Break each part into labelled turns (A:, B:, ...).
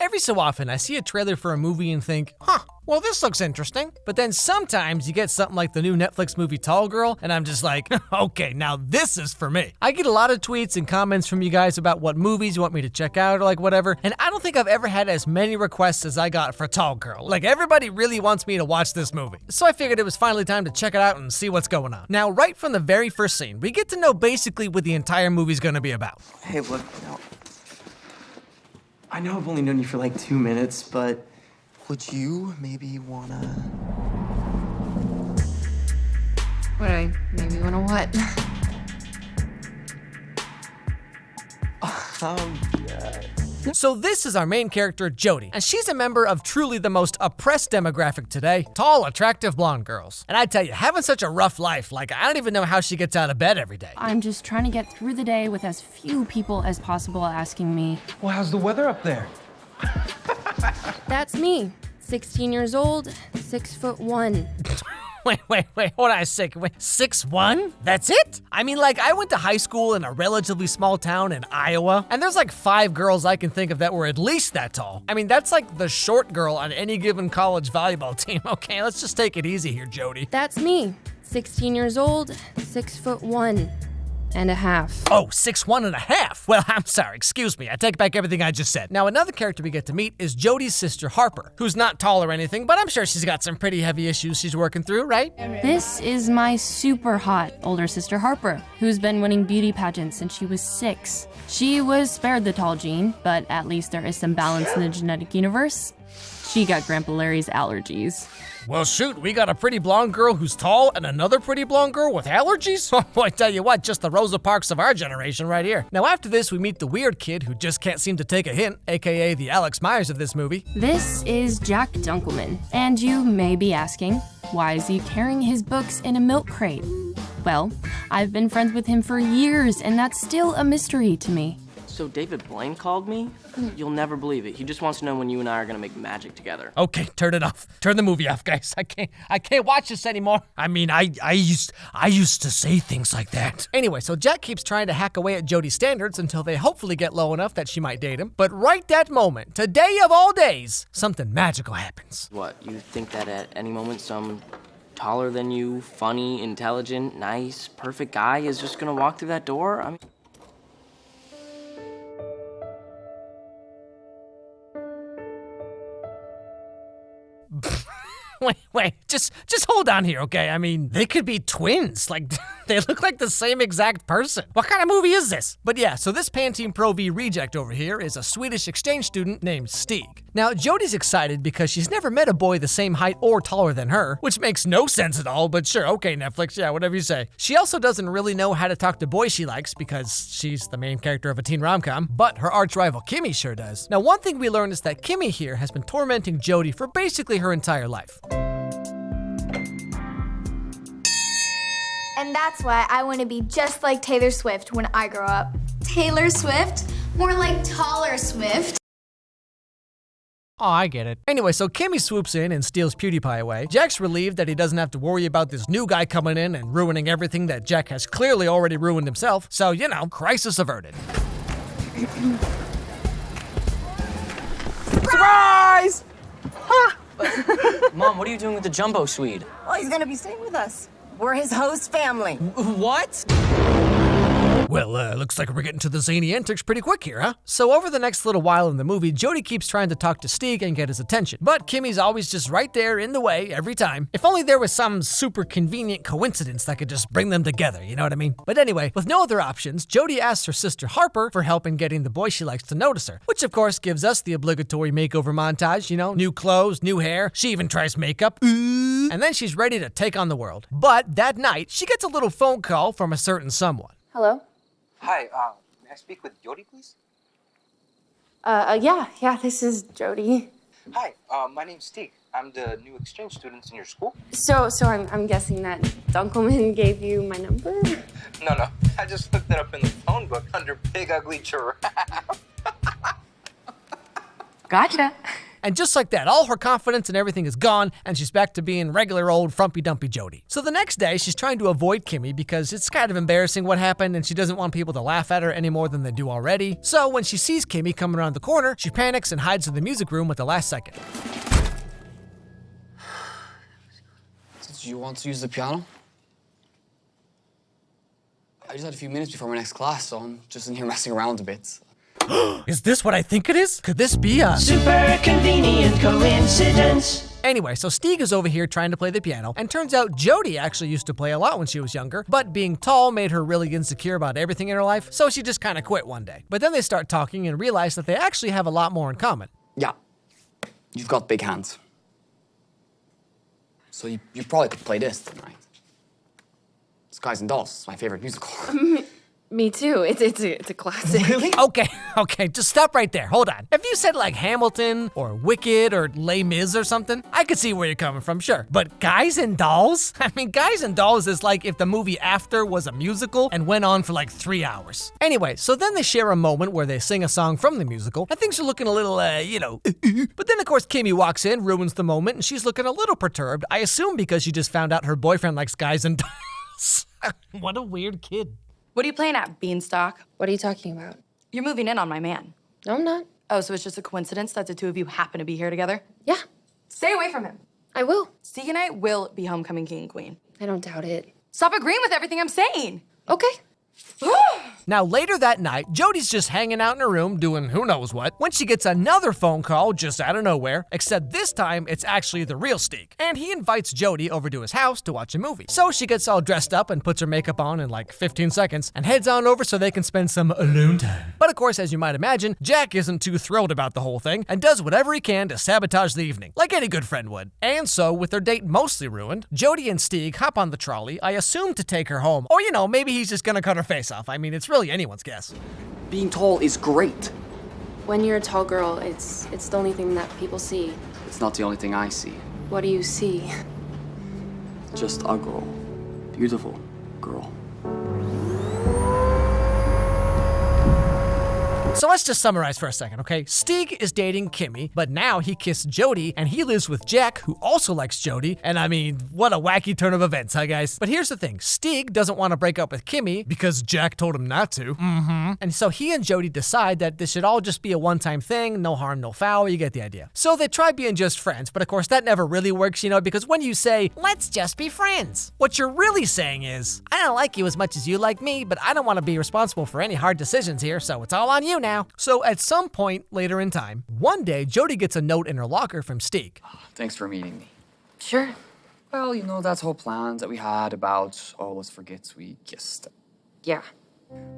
A: Every so often, I see a trailer for a movie and think, well, this looks interesting. But then sometimes you get something like the new Netflix movie Tall Girl, and I'm just like, okay, now this is for me. I get a lot of tweets and comments from you guys about what movies you want me to check out or like whatever, and I don't think I've ever had as many requests as I got for Tall Girl. Like, everybody really wants me to watch this movie. So I figured it was finally time to check it out and see what's going on. Now, right from the very first scene, we get to know basically what the entire movie's gonna be about.
B: Hey, look, I know I've only known you for like 2 minutes, but would you maybe wanna...
C: Would I maybe wanna what?
A: So this is our main character, Jody, and she's a member of truly the most oppressed demographic today, tall, attractive blonde girls. And I tell you, having such a rough life, like I don't even know how she gets out of bed every day.
C: I'm just trying to get through the day with as few people as possible asking me.
D: Well, how's the weather up there?
C: That's me, 16 years old, 6'1".
A: Wait, hold on a second. Wait, 6'1"? That's it? I mean, like, I went to high school in a relatively small town in Iowa, and there's like 5 girls I can think of that were at least that tall. I mean, that's like the short girl on any given college volleyball team. Okay, let's just take it easy here, Jody.
C: That's me, 16 years old, 6'1.5".
A: Oh, 6'1.5". Well, I'm sorry, excuse me. I take back everything I just said. Now, another character we get to meet is Jody's sister, Harper, who's not tall or anything, but I'm sure she's got some pretty heavy issues she's working through, right?
C: This is my super hot older sister, Harper, who's been winning beauty pageants since she was 6. She was spared the tall gene, but at least there is some balance in the genetic universe. She got Grandpa Larry's allergies.
A: Well, shoot, we got a pretty blonde girl who's tall and another pretty blonde girl with allergies? Oh, boy, I tell you what, just the Rosa Parks of our generation right here. Now, after this, we meet the weird kid who just can't seem to take a hint, aka the Alex Myers of this movie.
C: This is Jack Dunkelman, and you may be asking, why is he carrying his books in a milk crate? Well, I've been friends with him for years, and that's still a mystery to me.
E: So David Blaine called me? You'll never believe it. He just wants to know when you and I are gonna make magic together.
A: Okay, turn it off. Turn the movie off, guys. I can't watch this anymore. I mean, I used to say things like that. Anyway, so Jack keeps trying to hack away at Jody's standards until they hopefully get low enough that she might date him. But right that moment, today of all days, something magical happens.
E: What, you think that at any moment some taller than you, funny, intelligent, nice, perfect guy is just gonna walk through that door? I mean...
A: Wait, just hold on here, okay? I mean, they could be twins. Like, they look like the same exact person. What kind of movie is this? But yeah, so this Pantene Pro V reject over here is a Swedish exchange student named Stig. Now, Jody's excited because she's never met a boy the same height or taller than her, which makes no sense at all, but sure, okay, Netflix, yeah, whatever you say. She also doesn't really know how to talk to boys she likes because she's the main character of a teen rom-com, but her arch rival Kimmy sure does. Now, one thing we learn is that Kimmy here has been tormenting Jody for basically her entire life.
F: And that's why I want to be just like Taylor Swift when I grow up.
G: Taylor Swift? More like taller Swift.
A: Oh, I get it. Anyway, so Kimmy swoops in and steals PewDiePie away. Jack's relieved that he doesn't have to worry about this new guy coming in and ruining everything that Jack has clearly already ruined himself. So, you know, crisis averted.
B: Surprise!
E: Mom, what are you doing with the jumbo Swede?
H: Well, he's gonna be staying with us. We're his host family.
E: What?
A: Well, looks like we're getting to the zany antics pretty quick here, huh? So over the next little while in the movie, Jody keeps trying to talk to Stig and get his attention. But Kimmy's always just right there in the way every time. If only there was some super convenient coincidence that could just bring them together, you know what I mean? But anyway, with no other options, Jody asks her sister Harper for help in getting the boy she likes to notice her. Which of course gives us the obligatory makeover montage, you know? New clothes, new hair, she even tries makeup. And then she's ready to take on the world. But that night, she gets a little phone call from a certain someone.
C: Hello?
D: Hi, may I speak with Jody, please?
C: Yeah, this is Jody.
D: Hi, my name's Stig. I'm the new exchange student in your school.
C: So I'm guessing that Dunkelman gave you my number?
D: No, I just looked it up in the phone book under Big Ugly Giraffe.
C: Gotcha.
A: And just like that, all her confidence and everything is gone, and she's back to being regular old frumpy-dumpy Jody. So the next day, she's trying to avoid Kimmy because it's kind of embarrassing what happened, and she doesn't want people to laugh at her any more than they do already. So when she sees Kimmy coming around the corner, she panics and hides in the music room at the last second.
I: Do you want to use the piano? I just had a few minutes before my next class, so I'm just in here messing around a bit.
A: Is this what I think it is? Could this be a
J: super convenient coincidence?
A: Anyway, so Stieg is over here trying to play the piano, and turns out Jody actually used to play a lot when she was younger, but being tall made her really insecure about everything in her life, so she just kind of quit one day. But then they start talking and realize that they actually have a lot more in common.
I: Yeah, you've got big hands. So you probably could play this then, right? It's Guys and Dolls. It's my favorite musical.
K: Me too. It's a classic.
I: Really?
A: Okay, just stop right there. Hold on. If you said like Hamilton or Wicked or Les Mis or something, I could see where you're coming from, sure. But Guys and Dolls? I mean, Guys and Dolls is like if the movie After was a musical and went on for like 3 hours. Anyway, so then they share a moment where they sing a song from the musical, and things are looking a little, But then, of course, Kimmy walks in, ruins the moment, and she's looking a little perturbed, I assume because she just found out her boyfriend likes Guys and Dolls. What a weird kid.
K: What are you playing at, Beanstalk?
L: What are you talking about?
K: You're moving in on my man.
L: No, I'm not.
K: Oh, so it's just a coincidence that the two of you happen to be here together?
L: Yeah,
K: Stay away from him.
L: I will.
K: Stieg and I will be homecoming king and queen.
L: I don't doubt it.
K: Stop agreeing with everything I'm saying.
L: Okay.
A: Now, later that night, Jody's just hanging out in her room doing who knows what when she gets another phone call just out of nowhere, except this time it's actually the real Stieg. And he invites Jody over to his house to watch a movie. So she gets all dressed up and puts her makeup on in like 15 seconds and heads on over so they can spend some alone time. But of course, as you might imagine, Jack isn't too thrilled about the whole thing and does whatever he can to sabotage the evening, like any good friend would. And so, with their date mostly ruined, Jody and Stieg hop on the trolley, I assume to take her home. Or, maybe he's just gonna cut her face off. I mean, it's really anyone's guess.
I: Being tall is great.
L: When you're a tall girl, it's the only thing that people see.
I: It's not the only thing I see.
L: What do you see?
I: Just a girl. Beautiful girl.
A: So let's just summarize for a second, okay? Stieg is dating Kimmy, but now he kissed Jody, and he lives with Jack, who also likes Jody. And I mean, what a wacky turn of events, huh, guys? But here's the thing. Stieg doesn't want to break up with Kimmy because Jack told him not to. And so he and Jody decide that this should all just be a one-time thing, no harm, no foul, you get the idea. So they try being just friends, but of course that never really works, because when you say, let's just be friends, what you're really saying is, I don't like you as much as you like me, but I don't want to be responsible for any hard decisions here, so it's all on you now. So at some point later in time, one day Jody gets a note in her locker from Stieg.
I: Thanks for meeting me.
L: Sure.
I: Well, that whole plan that we had about, let's forget we kissed.
L: Yeah.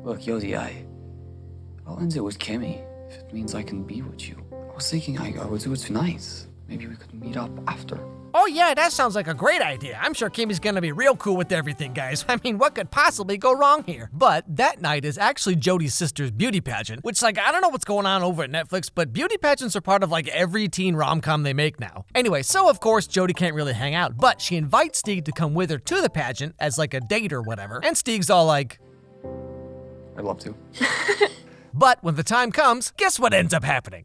I: Look, Jody, I'll end it with Kimmy, if it means I can be with you. I was thinking I would do it tonight. Maybe we could meet up after.
A: Oh yeah, that sounds like a great idea. I'm sure Kimmy's gonna be real cool with everything, guys. I mean, what could possibly go wrong here? But that night is actually Jody's sister's beauty pageant, which I don't know what's going on over at Netflix, but beauty pageants are part of every teen rom-com they make now. Anyway, so of course Jody can't really hang out, but she invites Stieg to come with her to the pageant as a date or whatever, and Stieg's all like,
I: I'd love to.
A: But when the time comes, guess what ends up happening?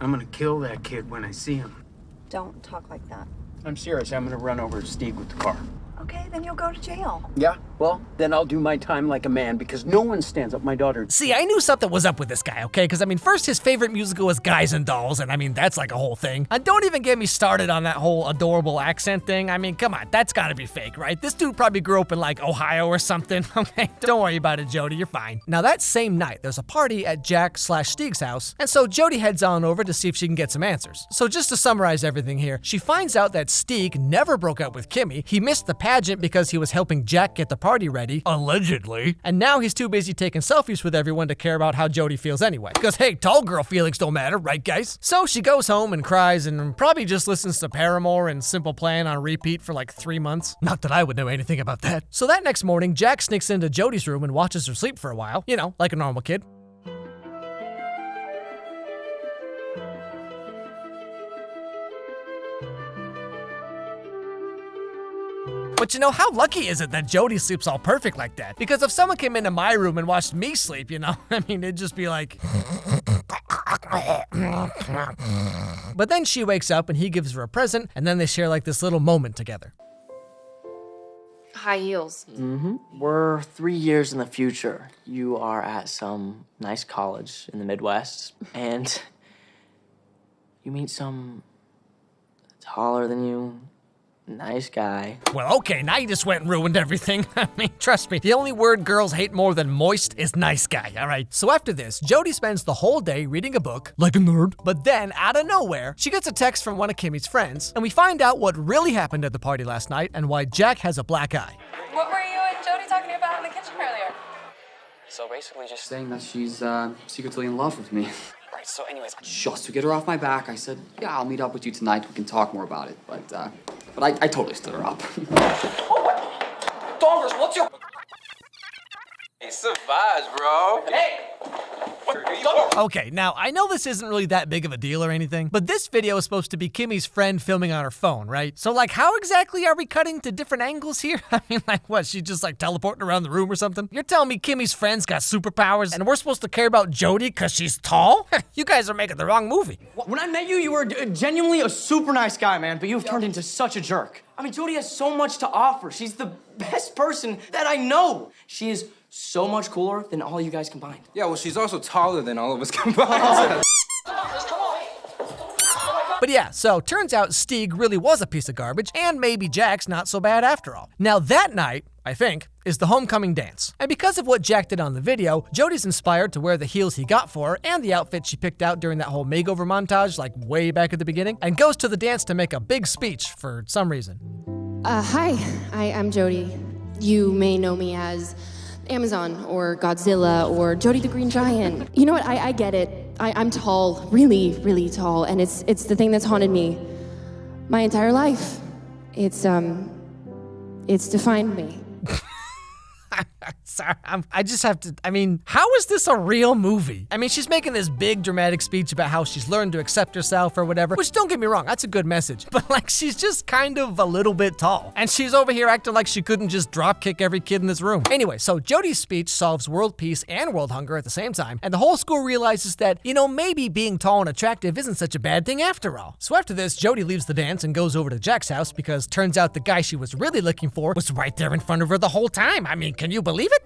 J: I'm gonna kill that kid when I see him.
H: Don't talk like that.
J: I'm serious. I'm gonna run over Stieg with the car.
H: Okay, then you'll go to jail.
J: Yeah? Well, then I'll do my time like a man because no one stands up my daughter.
A: See, I knew something was up with this guy, okay? Because, first his favorite musical was Guys and Dolls, and that's a whole thing. And don't even get me started on that whole adorable accent thing. Come on, that's gotta be fake, right? This dude probably grew up in, Ohio or something, okay? Don't worry about it, Jody, you're fine. Now, that same night, there's a party at Jack/Stieg's house, and so Jody heads on over to see if she can get some answers. So just to summarize everything here, she finds out that Stieg never broke up with Kimmy. He missed the pageant because he was helping Jack get the party ready, allegedly, and now he's too busy taking selfies with everyone to care about how Jody feels anyway. Because hey, tall girl feelings don't matter, right guys? So she goes home and cries and probably just listens to Paramore and Simple Plan on repeat for 3 months. Not that I would know anything about that. So that next morning, Jack sneaks into Jody's room and watches her sleep for a while, like a normal kid. But you know, how lucky is it that Jody sleeps all perfect like that? Because if someone came into my room and watched me sleep, you know, I mean, it'd just be like... But then she wakes up and he gives her a present, and then they share like this little moment together.
L: High heels.
E: We're 3 years in the future. You are at some nice college in the Midwest, and you meet some taller than you, nice guy.
A: Well, okay, now you just went and ruined everything. I mean, trust me, the only word girls hate more than moist is nice guy, all right? So after this, Jody spends the whole day reading a book, like a nerd, but then, out of nowhere, she gets a text from one of Kimmy's friends, and we find out what really happened at the party last night and why Jack has a black eye.
K: What were you and Jody talking about in the kitchen earlier?
I: So basically just saying that she's secretly in love with me.
M: Right, so anyways,
I: Just to get her off my back, I said, yeah, I'll meet up with you tonight. We can talk more about it. But I totally stood her up.
M: Dongers, what's your... Hey, survives, bro. Hey!
A: Okay, now I know this isn't really that big of a deal or anything, but this video is supposed to be Kimmy's friend filming on her phone, right? So like, how exactly are we cutting to different angles here? I mean, like what, she just like teleporting around the room or something? You're telling me Kimmy's friend's got superpowers and we're supposed to care about Jody because she's tall? You guys are making the wrong movie.
D: When I met you, you were genuinely a super nice guy, man, but you've turned into such a jerk. I mean, Jody has so much to offer. She's the best person that I know. She is so much cooler than all you guys combined.
M: Yeah, well, she's also taller than all of us combined.
A: But yeah, so turns out Stieg really was a piece of garbage, and maybe Jack's not so bad after all. Now that night, I think, is the homecoming dance. And because of what Jack did on the video, Jody's inspired to wear the heels he got for her and the outfit she picked out during that whole makeover montage, like way back at the beginning, and goes to the dance to make a big speech for some reason.
L: Hi, I'm Jody. You may know me as Amazon or Godzilla or Jody the Green Giant. You know what, I get it. I'm tall, really, really tall, and it's the thing that's haunted me my entire life. It's defined me.
A: Sorry, I just have to, I mean, how is this a real movie? I mean, she's making this big dramatic speech about how she's learned to accept herself or whatever, which don't get me wrong, that's a good message. But like, she's just kind of a little bit tall. And she's over here acting like she couldn't just drop kick every kid in this room. Anyway, so Jody's speech solves world peace and world hunger at the same time. And the whole school realizes that, you know, maybe being tall and attractive isn't such a bad thing after all. So after this, Jody leaves the dance and goes over to Jack's house because turns out the guy she was really looking for was right there in front of her the whole time. I mean, can you believe it?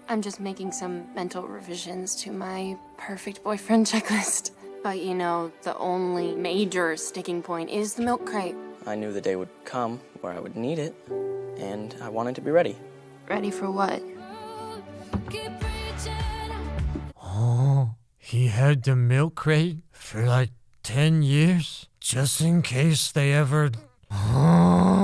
C: I'm just making some mental revisions to my perfect boyfriend checklist. But you know, the only major sticking point is the milk crate.
E: I knew the day would come where I would need it, and I wanted to be ready.
C: Ready for what?
A: Oh, he had the milk crate for like 10 years? Just in case they ever...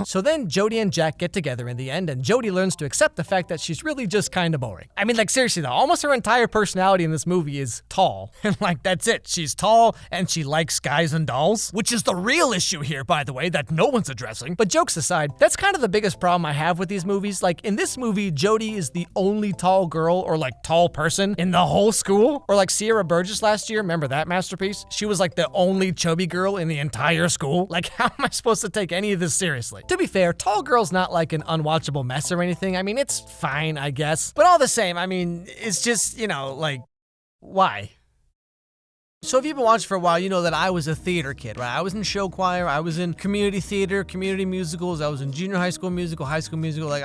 A: So then Jody and Jack get together in the end, and Jody learns to accept the fact that she's really just kind of boring. I mean, like, seriously though, almost her entire personality in this movie is tall. And like, that's it. She's tall and she likes guys and dolls, which is the real issue here, by the way, that no one's addressing. But jokes aside, that's kind of the biggest problem I have with these movies. Like, in this movie, Jody is the only tall girl or like tall person in the whole school. Or like Sierra Burgess last year, remember that masterpiece? She was like the only chubby girl in the entire school. Like, how am I supposed to take any of this seriously? To be fair, Tall Girl's not like an unwatchable mess or anything. I mean, it's fine, I guess. But all the same, I mean, it's just, you know, like, why? So if you've been watching for a while, you know that I was a theater kid, right? I was in show choir, I was in community theater, community musicals, I was in junior high school musical, like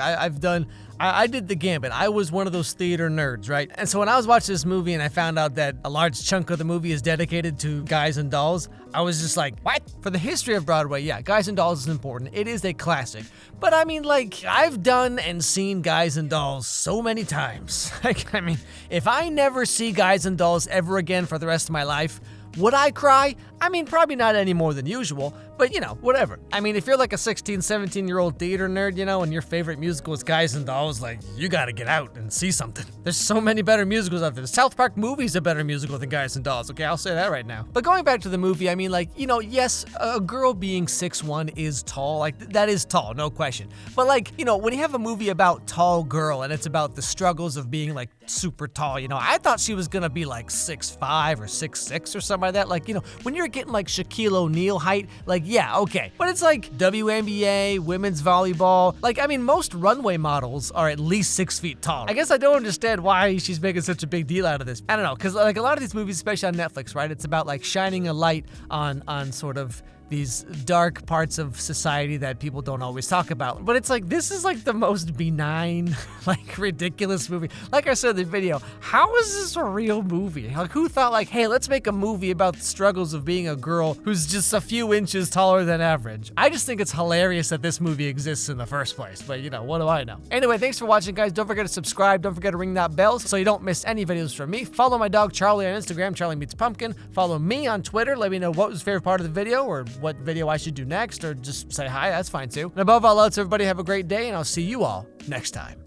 A: I did the gambit. I was one of those theater nerds, right? And so when I was watching this movie and I found out that a large chunk of the movie is dedicated to guys and dolls, I was just like, what? For the history of Broadway, yeah, Guys and Dolls is important. It is a classic. But I mean, like, I've done and seen Guys and Dolls so many times. Like, I mean, if I never see Guys and Dolls ever again for the rest of my life, would I cry? I mean, probably not any more than usual, but you know, whatever. I mean, if you're like a 16, 17-year-old theater nerd, you know, and your favorite musical is Guys and Dolls, like, you gotta get out and see something. There's so many better musicals out there. The South Park movie's a better musical than Guys and Dolls, okay? I'll say that right now. But going back to the movie, I mean, like, you know, yes, a girl being 6'1" is tall. Like, that is tall, no question. But like, you know, when you have a movie about tall girl and it's about the struggles of being like super tall, you know, I thought she was gonna be like 6'5" or 6'6" or something talking about that? Like, you know, when you're getting like Shaquille O'Neal height, like, yeah, okay. But it's like WNBA, women's volleyball. Like, I mean, most runway models are at least 6 feet tall. I guess I don't understand why she's making such a big deal out of this. I don't know, because like a lot of these movies, especially on Netflix, right? It's about like shining a light on sort of these dark parts of society that people don't always talk about. But it's like, this is like the most benign, like ridiculous movie. Like I said in the video, how is this a real movie? Like who thought like, hey, let's make a movie about the struggles of being a girl who's just a few inches taller than average? I just think it's hilarious that this movie exists in the first place, but you know, what do I know? Anyway, thanks for watching, guys. Don't forget to subscribe. Don't forget to ring that bell so you don't miss any videos from me. Follow my dog Charlie on Instagram, Charlie Meets Pumpkin. Follow me on Twitter. Let me know what was your favorite part of the video or what video I should do next, or just say hi, that's fine too. And above all else, everybody have a great day, and I'll see you all next time.